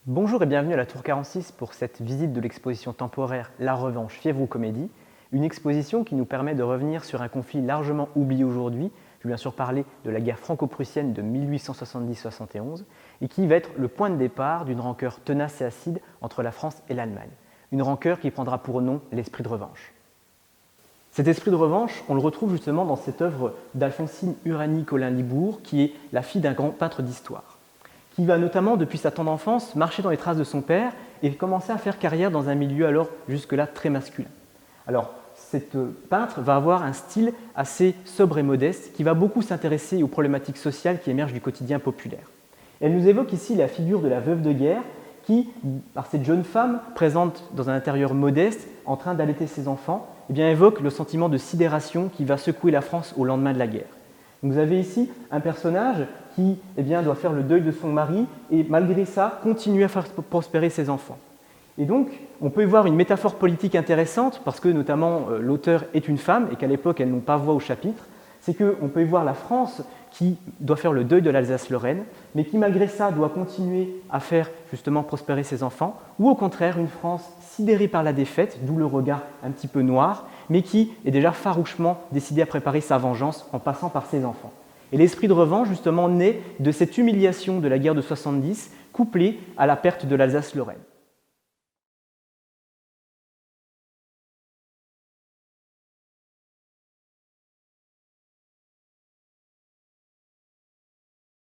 Bonjour et bienvenue à la Tour 46 pour cette visite de l'exposition temporaire La Revanche Fièvre ou Comédie, une exposition qui nous permet de revenir sur un conflit largement oublié aujourd'hui. Je vais bien sûr parler de la guerre franco-prussienne de 1870-71 et qui va être le point de départ d'une rancœur tenace et acide entre la France et l'Allemagne. Une rancœur qui prendra pour nom l'esprit de revanche. Cet esprit de revanche, on le retrouve justement dans cette œuvre d'Alphonsine Uranie-Collin-Libourg, qui est la fille d'un grand peintre d'histoire, qui va notamment, depuis sa tendre enfance, marcher dans les traces de son père et commencer à faire carrière dans un milieu alors jusque-là très masculin. Alors, cette peintre va avoir un style assez sobre et modeste, qui va beaucoup s'intéresser aux problématiques sociales qui émergent du quotidien populaire. Elle nous évoque ici la figure de la veuve de guerre, qui, par cette jeune femme présente dans un intérieur modeste, en train d'allaiter ses enfants, eh bien, évoque le sentiment de sidération qui va secouer la France au lendemain de la guerre. Vous avez ici un personnage qui doit faire le deuil de son mari et malgré ça, continuer à faire prospérer ses enfants. Et donc, on peut y voir une métaphore politique intéressante parce que notamment l'auteur est une femme et qu'à l'époque, elles n'ont pas voix au chapitre. C'est qu'on peut y voir la France qui doit faire le deuil de l'Alsace-Lorraine, mais qui malgré ça doit continuer à faire justement prospérer ses enfants, ou au contraire une France sidérée par la défaite, d'où le regard un petit peu noir, mais qui est déjà farouchement décidée à préparer sa vengeance en passant par ses enfants. Et l'esprit de revanche justement naît de cette humiliation de la guerre de 70, couplée à la perte de l'Alsace-Lorraine.